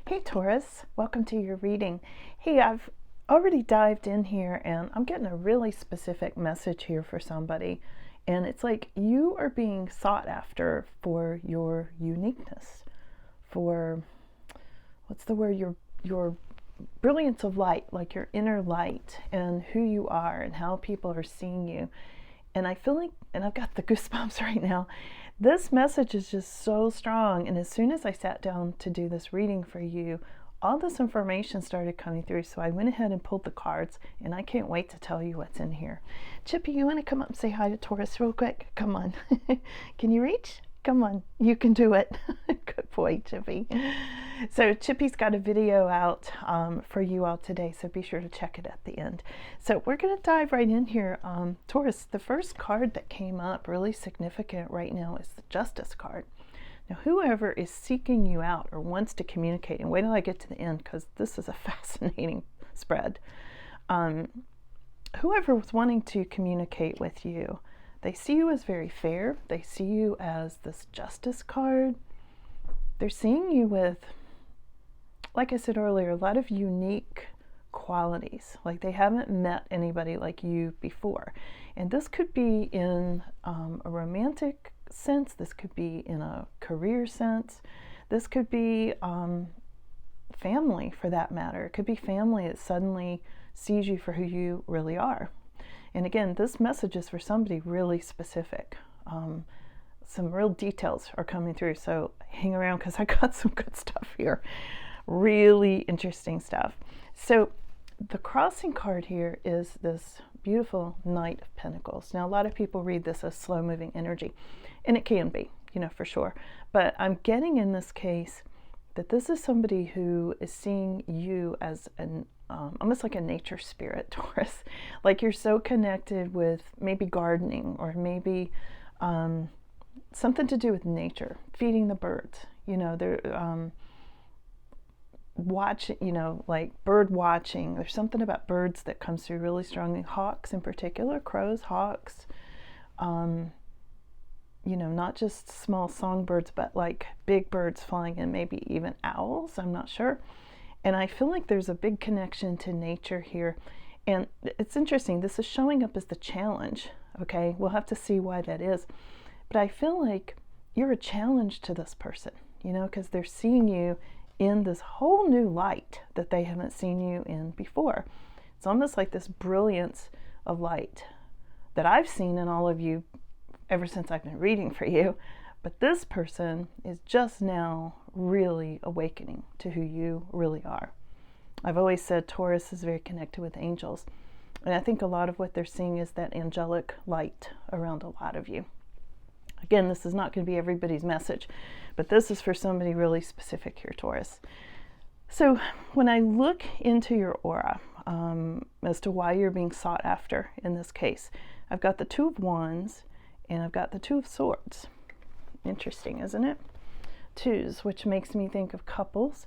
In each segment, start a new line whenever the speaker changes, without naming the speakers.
Hey Taurus, welcome to your reading. Hey, I've already dived in here and I'm getting a really specific message here for somebody. And it's like you are being sought after for your uniqueness, for what's the word, your brilliance of light, like your inner light and who you are and how people are seeing you. And I feel like, and I've got the goosebumps right now, this message is just so strong. And as soon as I sat down to do this reading for you, all this information started coming through. So I went ahead and pulled the cards, and I can't wait to tell you what's in here. Chippy, you want to come up and say hi to Taurus real quick? Come on. Can you reach? Come on, you can do it. Good boy, Chippy. So Chippy's got a video out for you all today, so be sure to check it at the end. So we're going to dive right in here. Taurus, the first card that came up, really significant right now, is the Justice card. Now, whoever is seeking you out or wants to communicate, and wait till I get to the end because this is a fascinating spread. Whoever was wanting to communicate with you, they see you as very fair. They see you as this Justice card. They're seeing you with, like I said earlier, a lot of unique qualities. Like they haven't met anybody like you before. And this could be in a romantic sense. This could be in a career sense. This could be family, for that matter. It could be family that suddenly sees you for who you really are. And again, this message is for somebody really specific. Some real details are coming through, so hang around because I got some good stuff here. Really interesting stuff. So the crossing card here is this beautiful Knight of Pentacles. Now, a lot of people read this as slow-moving energy, and it can be, for sure. But I'm getting in this case that this is somebody who is seeing you as an almost like a nature spirit, Taurus. Like you're so connected with maybe gardening or maybe something to do with nature, feeding the birds. They're like bird watching. There's something about birds that comes through really strongly. Hawks in particular, crows, hawks. Not just small songbirds, but like big birds flying in, maybe even owls. I'm not sure. And I feel like there's a big connection to nature here. And it's interesting, this is showing up as the challenge, okay? We'll have to see why that is. But I feel like you're a challenge to this person, because they're seeing you in this whole new light that they haven't seen you in before. It's almost like this brilliance of light that I've seen in all of you ever since I've been reading for you. But this person is just now really awakening to who you really are. I've always said Taurus is very connected with angels. And I think a lot of what they're seeing is that angelic light around a lot of you. Again, this is not going to be everybody's message, but this is for somebody really specific here, Taurus. So when I look into your aura as to why you're being sought after in this case, I've got the Two of Wands and I've got the Two of Swords. Interesting, isn't it? Twos, which makes me think of couples,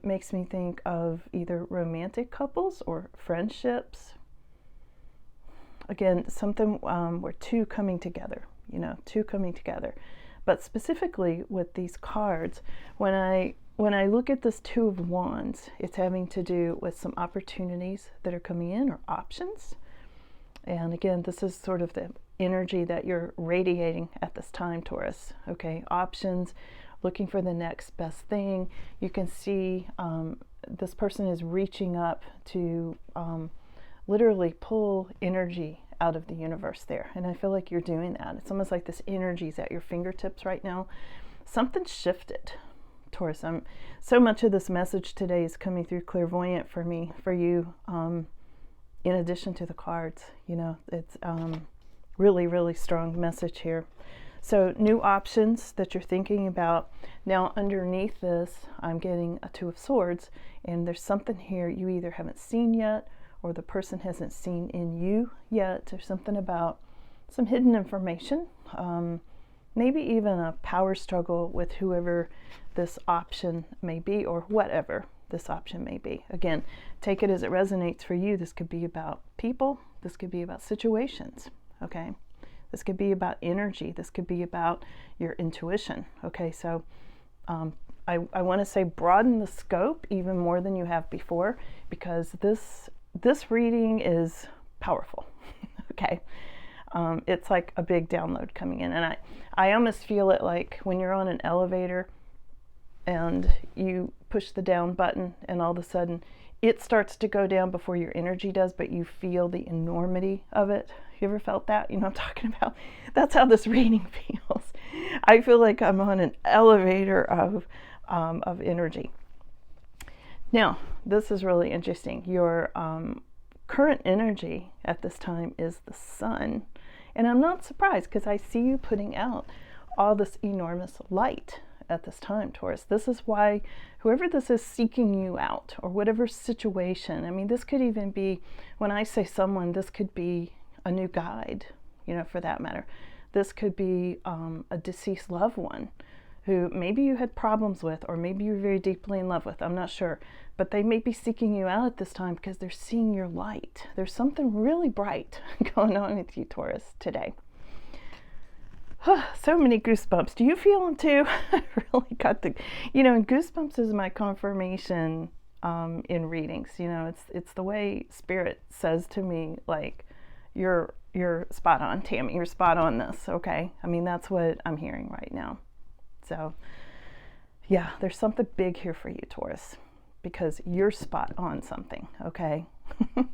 makes me think of either romantic couples or friendships. Again, something where two coming together, two coming together. But specifically with these cards, when I look at this Two of Wands, it's having to do with some opportunities that are coming in or options. And again, this is sort of the energy that you're radiating at this time, Taurus. Okay, options, looking for the next best thing. You can see this person is reaching up to literally pull energy out of the universe there. And I feel like you're doing that. It's almost like this energy is at your fingertips right now. Something shifted, Taurus. So much of this message today is coming through clairvoyant for me, for you, in addition to the cards. It's really, really strong message here. So new options that you're thinking about. Now underneath this, I'm getting a Two of Swords, and there's something here you either haven't seen yet or the person hasn't seen in you yet. There's something about some hidden information, maybe even a power struggle with whoever this option may be or whatever this option may be. Again, take it as it resonates for you. This could be about people. This could be about situations, okay? This could be about energy. This could be about your intuition, okay? So I want to say broaden the scope even more than you have before, because this reading is powerful. Okay. It's like a big download coming in, and I almost feel it like when you're on an elevator and you push the down button and all of a sudden it starts to go down before your energy does, but you feel the enormity of it. You ever felt that? You know what I'm talking about? That's how this reading feels. I feel like I'm on an elevator of energy. Now, this is really interesting. Your current energy at this time is the sun. And I'm not surprised, because I see you putting out all this enormous light at this time, Taurus. This is why whoever this is seeking you out, or whatever situation, I mean, this could even be, when I say someone, this could be a new guide, you know, for that matter. This could be a deceased loved one who maybe you had problems with, or maybe you're very deeply in love with. I'm not sure. But they may be seeking you out at this time because they're seeing your light. There's something really bright going on with you, Taurus, today. So many goosebumps. Do you feel them too? I really got the, you know, and goosebumps is my confirmation in readings. You know, it's the way Spirit says to me, like, you're spot on, Tammy. You're spot on this, okay? I mean, that's what I'm hearing right now. So, yeah, there's something big here for you, Taurus, because you're spot on something, okay?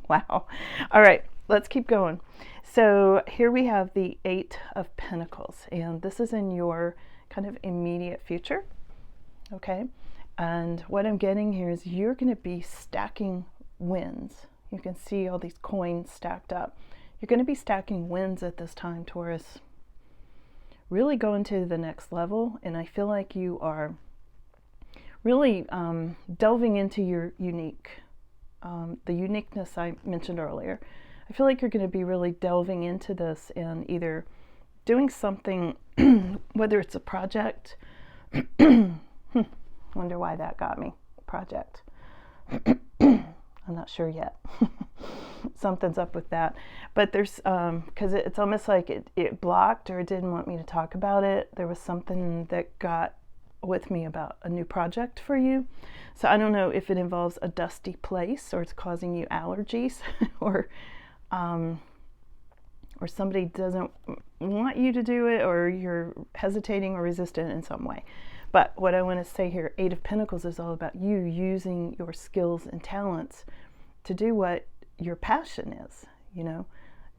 Wow. All right, let's keep going. So here we have the Eight of Pentacles, and this is in your kind of immediate future, okay? And what I'm getting here is you're going to be stacking wins. You can see all these coins stacked up. You're going to be stacking wins at this time, Taurus. Really going to the next level, and I feel like you are really delving into your the uniqueness I mentioned earlier. I feel like you're going to be really delving into this and either doing something, whether it's a project, wonder why that got me, project. I'm not sure yet. Something's up with that. But there's, because it's almost like it blocked, or it didn't want me to talk about it. There was something that got with me about a new project for you. So I don't know if it involves a dusty place, or it's causing you allergies, or somebody doesn't want you to do it, or you're hesitating or resistant in some way. But what I want to say here, Eight of Pentacles is all about you using your skills and talents to do what your passion is, you know.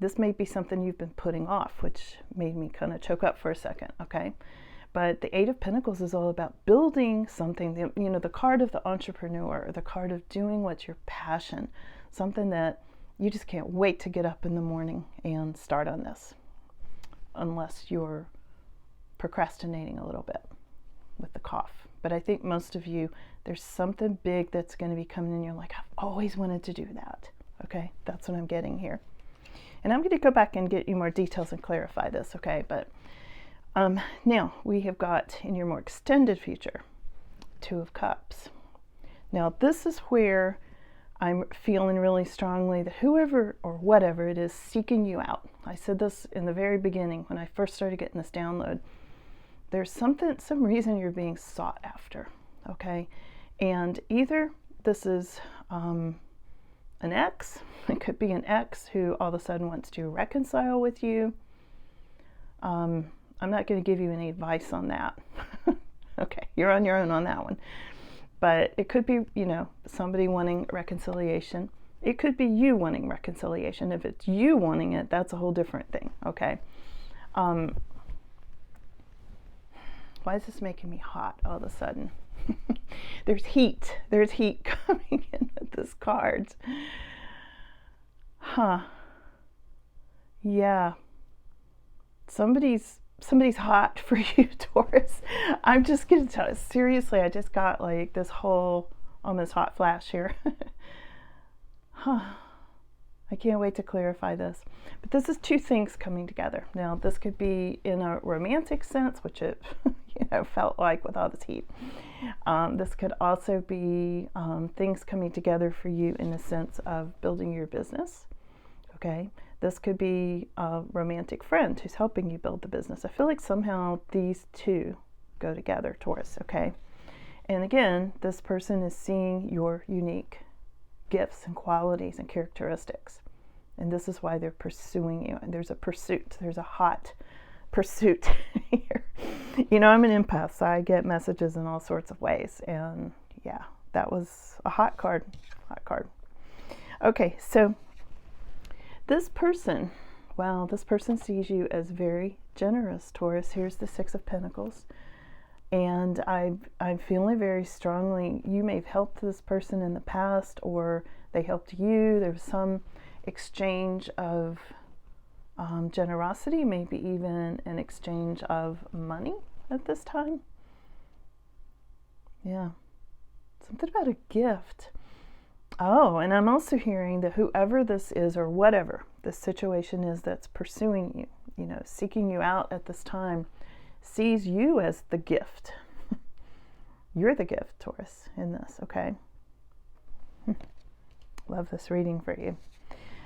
This may be something you've been putting off, which made me kind of choke up for a second, okay? But the Eight of Pentacles is all about building something, you know, the card of the entrepreneur, the card of doing what's your passion, something that you just can't wait to get up in the morning and start on this, unless you're procrastinating a little bit with the cough. But I think most of you, there's something big that's going to be coming in. You're like, I've always wanted to do that. Okay, that's what I'm getting here. And I'm going to go back and get you more details and clarify this, okay? But now we have got, in your more extended future, Two of Cups. Now this is where I'm feeling really strongly that whoever or whatever it is seeking you out. I said this in the very beginning when I first started getting this download. There's some reason you're being sought after, okay? And either this is an ex, it could be an ex who all of a sudden wants to reconcile with you. I'm not going to give you any advice on that. Okay, you're on your own on that one. But it could be, you know, somebody wanting reconciliation. It could be you wanting reconciliation. If it's you wanting it, that's a whole different thing, okay? Why is this making me hot all of a sudden? There's heat. There's heat coming in with this card. Huh. Yeah. Somebody's hot for you, Taurus. I'm just going to tell you, seriously, I just got like this whole almost hot flash here. Huh. I can't wait to clarify this. But this is two things coming together. Now, this could be in a romantic sense, which it felt like with all this heat. This could also be things coming together for you in the sense of building your business. Okay. This could be a romantic friend who's helping you build the business. I feel like somehow these two go together, Taurus, okay? And again, this person is seeing your unique gifts and qualities and characteristics. And this is why they're pursuing you. And there's a pursuit. There's a hot pursuit here. You know, I'm an empath, so I get messages in all sorts of ways. And yeah, that was a hot card. Hot card. Okay, so this person, well, this person sees you as very generous, Taurus. Here's the Six of Pentacles. And I'm feeling very strongly, you may have helped this person in the past, or they helped you. There was some exchange of generosity, maybe even an exchange of money at this time. Yeah, something about a gift. Oh, and I'm also hearing that whoever this is, or whatever this situation is that's pursuing you, you know, seeking you out at this time, sees you as the gift. You're the gift, Taurus, in this, okay? Love this reading for you.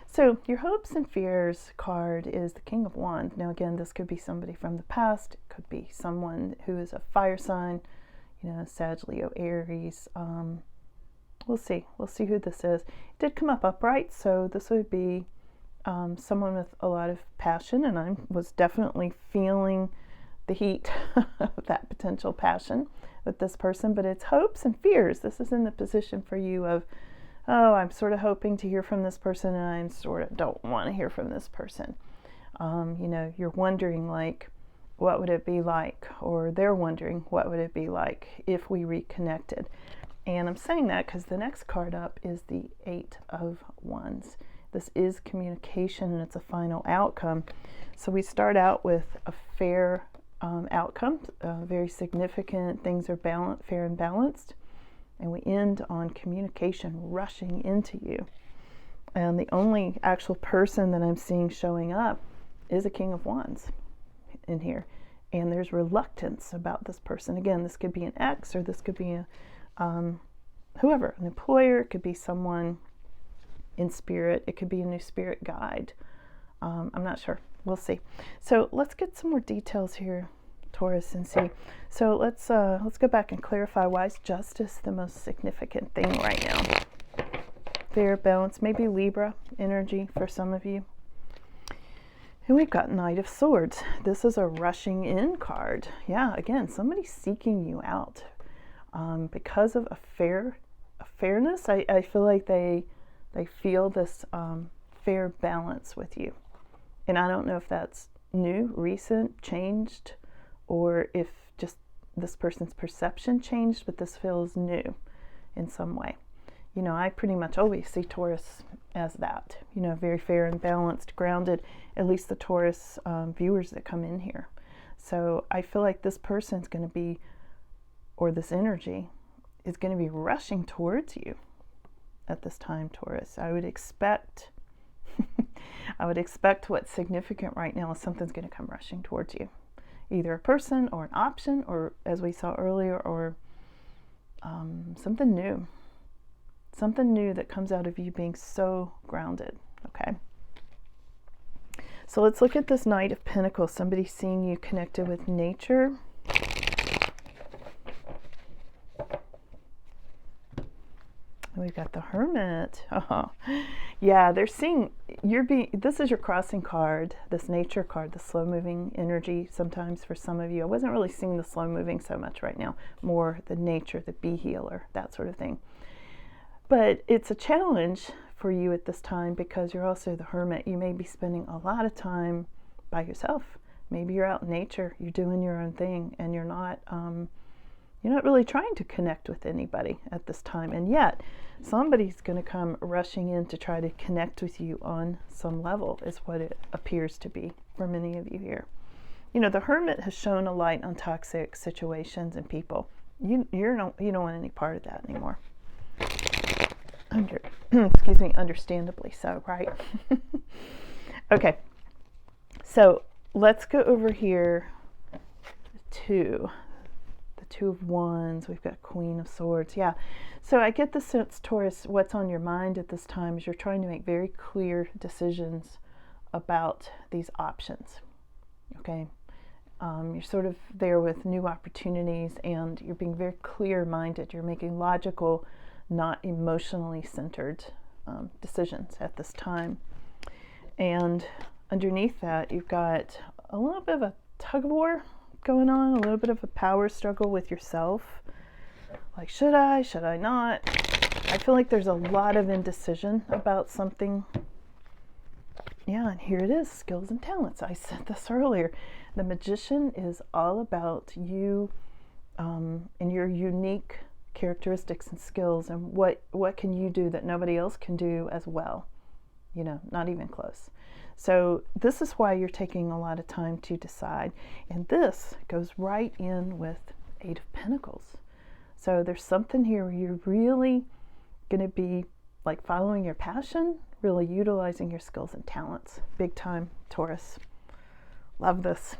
So your hopes and fears card is the King of Wands. Now again, this could be somebody from the past. It could be someone who is a fire sign, you know, Sag, Leo, Aries. We'll see. We'll see who this is. It did come up upright, so this would be someone with a lot of passion, and I was definitely feeling the heat of that potential passion with this person, but it's hopes and fears. This is in the position for you of, oh, I'm sort of hoping to hear from this person, and I sort of don't want to hear from this person. You know, you're wondering, like, what would it be like? Or they're wondering, what would it be like if we reconnected? And I'm saying that because the next card up is the Eight of Wands. This is communication, and it's a final outcome. So we start out with a fair outcome, very significant, things are fair and balanced, and we end on communication rushing into you. And the only actual person that I'm seeing showing up is a King of Wands in here, and there's reluctance about this person. Again, this could be an ex, or this could be a whoever, an employer, it could be someone in spirit, it could be a new spirit guide. I'm not sure. We'll see. So let's get some more details here, Taurus, and see. So let's go back and clarify, why is justice the most significant thing right now? Fair, balance, maybe Libra energy for some of you. And we've got Knight of Swords. This is a rushing in card. Yeah, again, somebody's seeking you out because of a fairness. I feel like they feel this fair balance with you. And I don't know if that's new, recent, changed, or if just this person's perception changed, but this feels new in some way. You know, I pretty much always see Taurus as that, you know, very fair and balanced, grounded, at least the Taurus viewers that come in here. So I feel like this person's going to be, or this energy is going to be rushing towards you at this time, Taurus. I would expect what's significant right now is something's going to come rushing towards you. Either a person or an option, or as we saw earlier, or something new. Something new that comes out of you being so grounded, okay? So let's look at this Knight of Pentacles. Somebody seeing you connected with nature. And we've got the Hermit. Oh, yeah, they're seeing this is your crossing card, this nature card, the slow moving energy sometimes for some of you. I wasn't really seeing the slow moving so much right now, more the nature, the bee healer, that sort of thing. But it's a challenge for you at this time because you're also the Hermit. You may be spending a lot of time by yourself. Maybe you're out in nature, you're doing your own thing, and you're not really trying to connect with anybody at this time. And yet, somebody's going to come rushing in to try to connect with you on some level, is what it appears to be for many of you here. You know, the Hermit has shown a light on toxic situations and people. You don't want any part of that anymore. Excuse me, understandably so, right? Okay, so let's go over here to the Two of Wands. We've got Queen of Swords. Yeah, so I get the sense, Taurus, what's on your mind at this time is you're trying to make very clear decisions about these options, okay? You're sort of there with new opportunities, and you're being very clear-minded. You're making logical, not emotionally centered decisions at this time. And underneath that, you've got a little bit of a tug of war going on, a little bit of a power struggle with yourself. Like, should I not? I feel like there's a lot of indecision about something. Yeah, and here it is, skills and talents. I said this earlier. The Magician is all about you and your unique characteristics and skills, and what can you do that nobody else can do as well. Not even close. So this is why you're taking a lot of time to decide. And this goes right in with Eight of Pentacles. So there's something here where you're really going to be like following your passion, really utilizing your skills and talents. Big time, Taurus. Love this.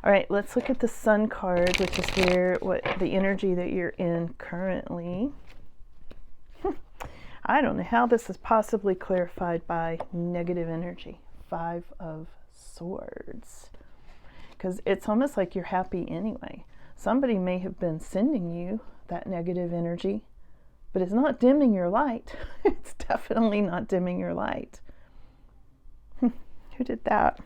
All right, let's look at the Sun card, which is what the energy that you're in currently. I don't know how this is possibly clarified by negative energy. 5 of Swords. Because it's almost like you're happy anyway. Somebody may have been sending you that negative energy, but it's not dimming your light. It's definitely not dimming your light. Who did that?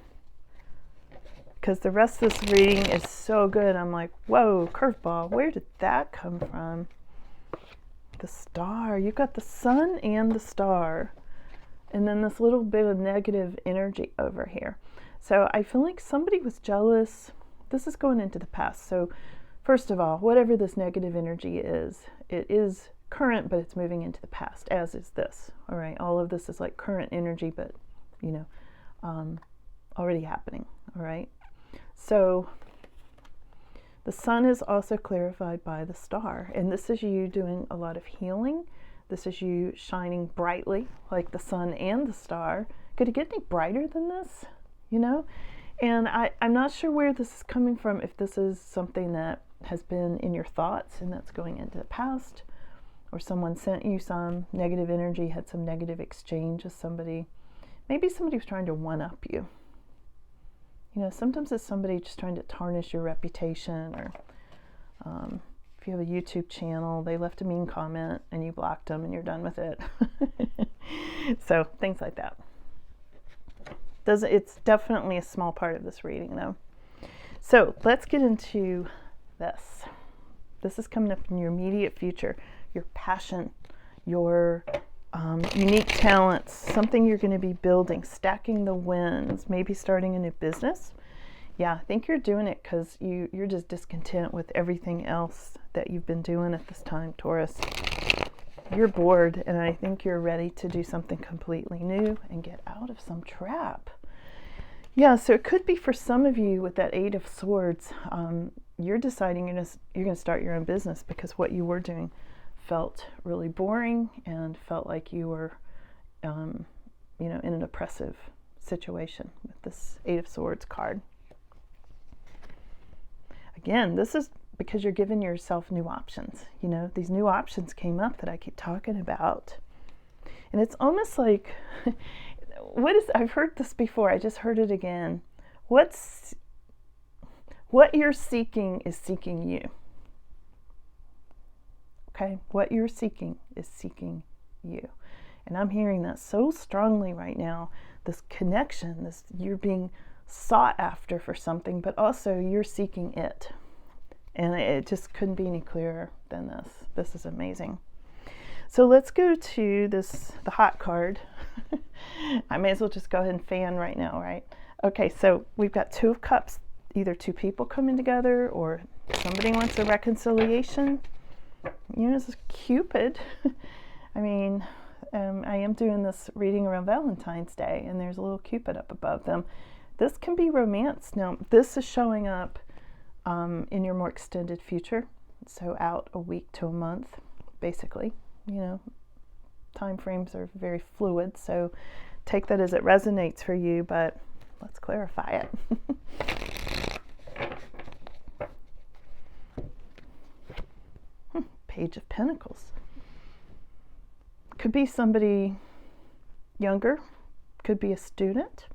Because the rest of this reading is so good. I'm like, whoa, curveball. Where did that come from? The Star. You've got the Sun and the Star. And then this little bit of negative energy over here. So I feel like somebody was jealous. This is going into the past. So first of all, whatever this negative energy is, it is current, but it's moving into the past, as is this. All right. All of this is like current energy, but, already happening. All right. So the Sun is also clarified by the Star, and this is you doing a lot of healing. This is you shining brightly like the Sun and the Star. Could it get any brighter than this? And I'm not sure where this is coming from, if this is something that has been in your thoughts and that's going into the past, or someone sent you some negative energy, had some negative exchange with somebody. Maybe somebody was trying to one-up you. Sometimes it's somebody just trying to tarnish your reputation, or if you have a YouTube channel, they left a mean comment and you blocked them and you're done with it. So things like that. It's definitely a small part of this reading, though. So let's get into this. This is coming up in your immediate future. Your passion, your unique talents, something you're going to be building, stacking the wins, maybe starting a new business. Yeah, I think you're doing it because you're just discontent with everything else that you've been doing at this time, Taurus. You're bored, and I think you're ready to do something completely new and get out of some trap. Yeah, so it could be for some of you with that Eight of Swords, you're deciding you're going to start your own business because what you were doing felt really boring and felt like you were, in an oppressive situation with this Eight of Swords card. Again, this is because you're giving yourself new options. These new options came up that I keep talking about. And it's almost like, I've heard this before, I just heard it again. What you're seeking is seeking you. Okay, what you're seeking is seeking you. And I'm hearing that so strongly right now. This connection, you're being sought after for something, but also you're seeking it. And it just couldn't be any clearer than this. This is amazing. So let's go to the hot card. I may as well just go ahead and fan right now, right? Okay, so we've got Two of Cups, either two people coming together or somebody wants a reconciliation. This is Cupid. I mean, I am doing this reading around Valentine's Day, and there's a little Cupid up above them. This can be romance. Now, this is showing up in your more extended future, so out a week to a month, basically. Time frames are very fluid, so take that as it resonates for you, but let's clarify it. Page of Pentacles. Could be somebody younger, could be a student.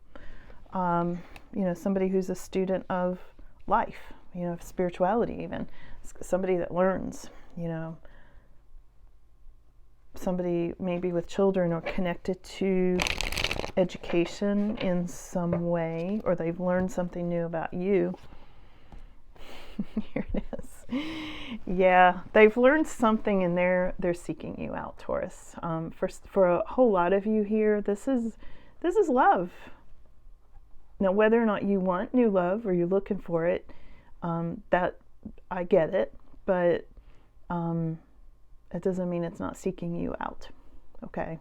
somebody who's a student of life, of spirituality even, somebody that learns, somebody maybe with children or connected to education in some way, or they've learned something new about you. Here it is. Yeah, they've learned something and they're seeking you out, Taurus. For a whole lot of you here, this is love. Now, whether or not you want new love or you're looking for it, that I get it, but it doesn't mean it's not seeking you out. Okay,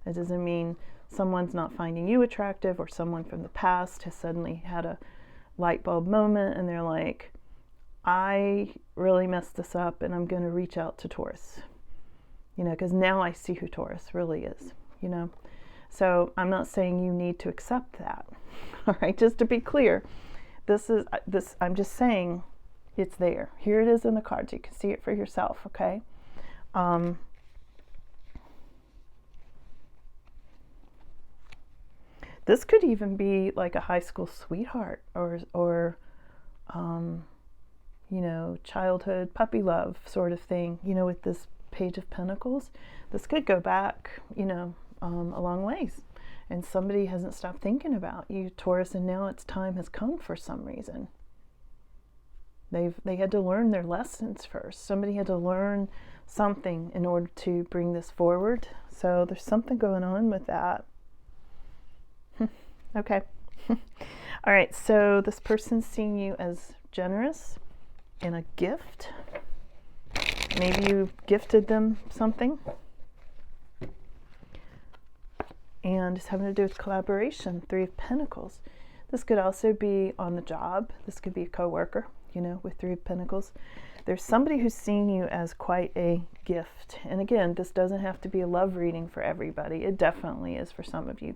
it doesn't mean someone's not finding you attractive, or someone from the past has suddenly had a light bulb moment and they're like, I really messed this up and I'm going to reach out to Taurus, because now I see who Taurus really is, So I'm not saying you need to accept that. All right, just to be clear, I'm just saying it's there. Here it is in the cards. You can see it for yourself, okay? This could even be like a high school sweetheart or childhood puppy love sort of thing, with this Page of Pentacles. This could go back, a long ways. And somebody hasn't stopped thinking about you, Taurus, and now its time has come for some reason. They had to learn their lessons first. Somebody had to learn something in order to bring this forward. So there's something going on with that. Okay. All right, so this person's seeing you as generous and a gift. Maybe you gifted them something. And it's having to do with collaboration, 3 of Pentacles. This could also be on the job. This could be a coworker, with 3 of Pentacles. There's somebody who's seeing you as quite a gift. And again, this doesn't have to be a love reading for everybody. It definitely is for some of you.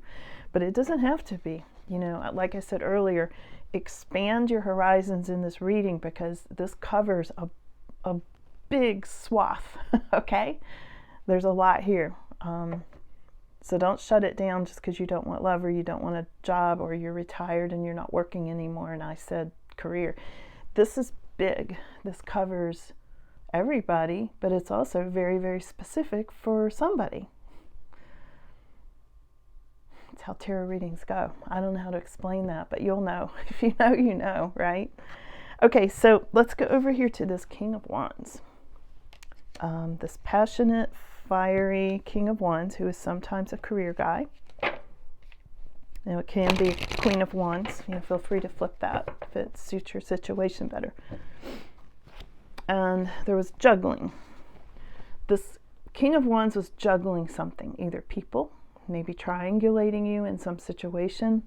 But it doesn't have to be. Like I said earlier, expand your horizons in this reading, because this covers a big swath, okay? There's a lot here. So don't shut it down just because you don't want love, or you don't want a job, or you're retired and you're not working anymore. And I said career. This is big. This covers everybody, but it's also very, very specific for somebody. It's how tarot readings go. I don't know how to explain that, but you'll know. If you know, you know, right? Okay, so let's go over here to this King of Wands. This passionate, fiery King of Wands, who is sometimes a career guy. Now it can be Queen of Wands. Feel free to flip that if it suits your situation better. And there was juggling. This King of Wands was juggling something, either people, maybe triangulating you in some situation,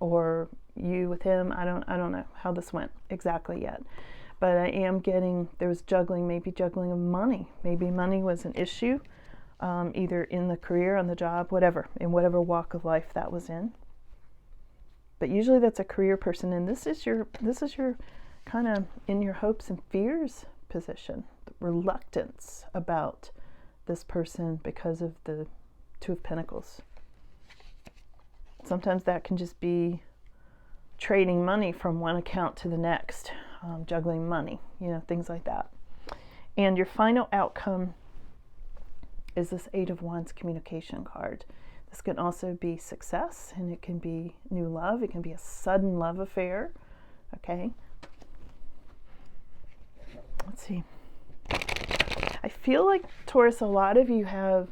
or you with him. I don't know how this went exactly yet. But I am getting, there was juggling, maybe juggling of money. Maybe money was an issue, either in the career, on the job, whatever, in whatever walk of life that was in. But usually that's a career person, and this is your kind of in your hopes and fears position, the reluctance about this person because of the 2 of Pentacles. Sometimes that can just be trading money from one account to the next, juggling money, things like that. And your final outcome is this 8 of Wands communication card. This can also be success, and it can be new love. It can be a sudden love affair. Okay. Let's see. I feel like, Taurus, a lot of you have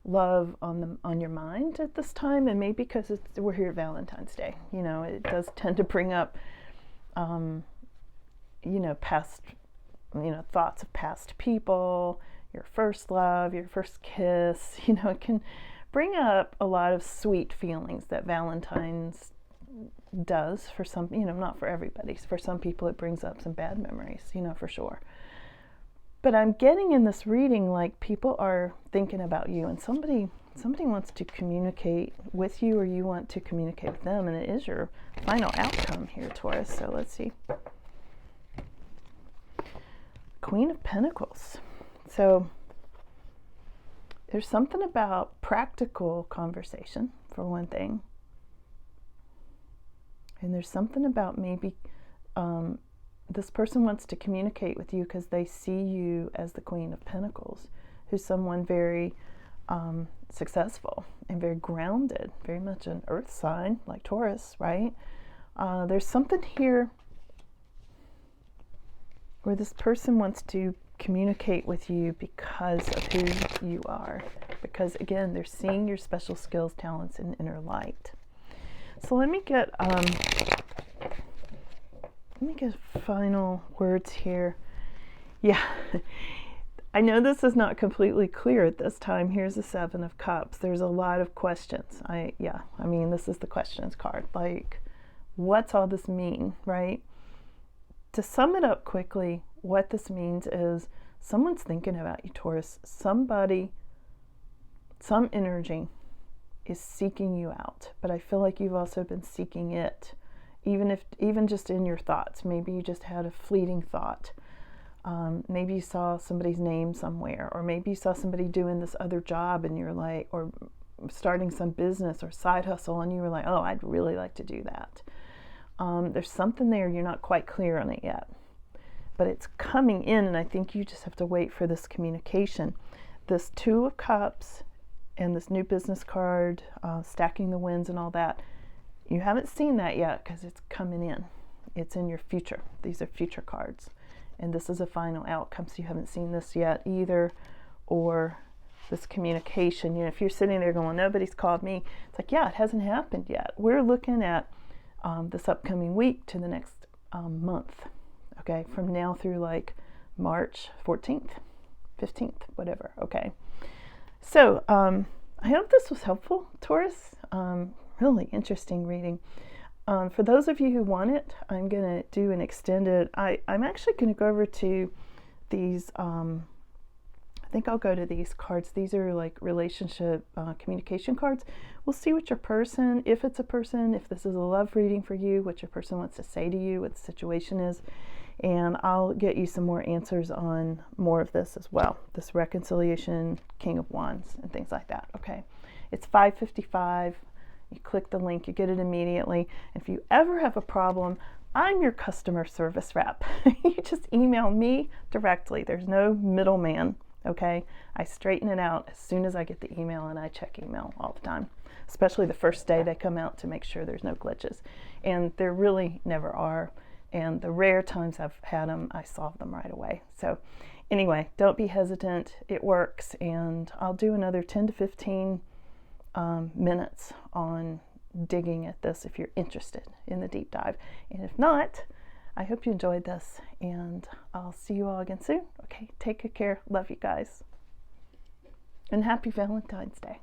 love on your mind at this time, and maybe because we're here at Valentine's Day. It does tend to bring up, past, thoughts of past people, your first love, your first kiss. It can bring up a lot of sweet feelings that Valentine's does for some, not for everybody. For some people it brings up some bad memories, for sure. But I'm getting in this reading like people are thinking about you, and somebody wants to communicate with you, or you want to communicate with them, and it is your final outcome here, Taurus. So let's see. Queen of Pentacles. So there's something about practical conversation, for one thing. And there's something about maybe this person wants to communicate with you because they see you as the Queen of Pentacles, who's someone very successful and very grounded, very much an earth sign like Taurus, right? There's something here where this person wants to communicate with you because of who you are. Because again, they're seeing your special skills, talents, and inner light. So let me get final words here. Yeah, I know this is not completely clear at this time. Here's the Seven of Cups. There's a lot of questions. I mean, this is the questions card. Like, what's all this mean, right? To sum it up quickly, what this means is someone's thinking about you, Taurus. Somebody, some energy is seeking you out, but I feel like you've also been seeking it, even just in your thoughts. Maybe you just had a fleeting thought. Maybe you saw somebody's name somewhere, or maybe you saw somebody doing this other job and you're like, or starting some business or side hustle, and you were like, oh, I'd really like to do that. There's something there, you're not quite clear on it yet, but it's coming in, and I think you just have to wait for this communication. This Two of Cups and this new business card, stacking the winds and all that, you haven't seen that yet because it's coming in. It's in your future. These are future cards, and this is a final outcome, so you haven't seen this yet either, or this communication. You know, if you're sitting there going, nobody's called me, it's like, yeah, it hasn't happened yet. We're looking at this upcoming week to the next month, okay, from now through like March 14th, 15th, whatever, okay. So I hope this was helpful, Taurus. Really interesting reading. For those of you who want it, I'm going to do an extended, I'm actually going to go over to these, I think I'll go to these cards. These are like relationship communication cards. We'll see what your person, if it's a person, if this is a love reading for you, what your person wants to say to you, what the situation is. And I'll get you some more answers on more of this as well. This reconciliation, King of Wands, and things like that. Okay. It's $5.55. You click the link, you get it immediately. If you ever have a problem, I'm your customer service rep. You just email me directly. There's no middleman. Okay, I straighten it out as soon as I get the email, and I check email all the time, especially the first day they come out to make sure there's no glitches. And there really never are. And the rare times I've had them, I solve them right away. So anyway, don't be hesitant. It works. And I'll do another 10 to 15 minutes on digging at this if you're interested in the deep dive. And if not, I hope you enjoyed this, and I'll see you all again soon. Okay, take good care. Love you guys. And happy Valentine's Day.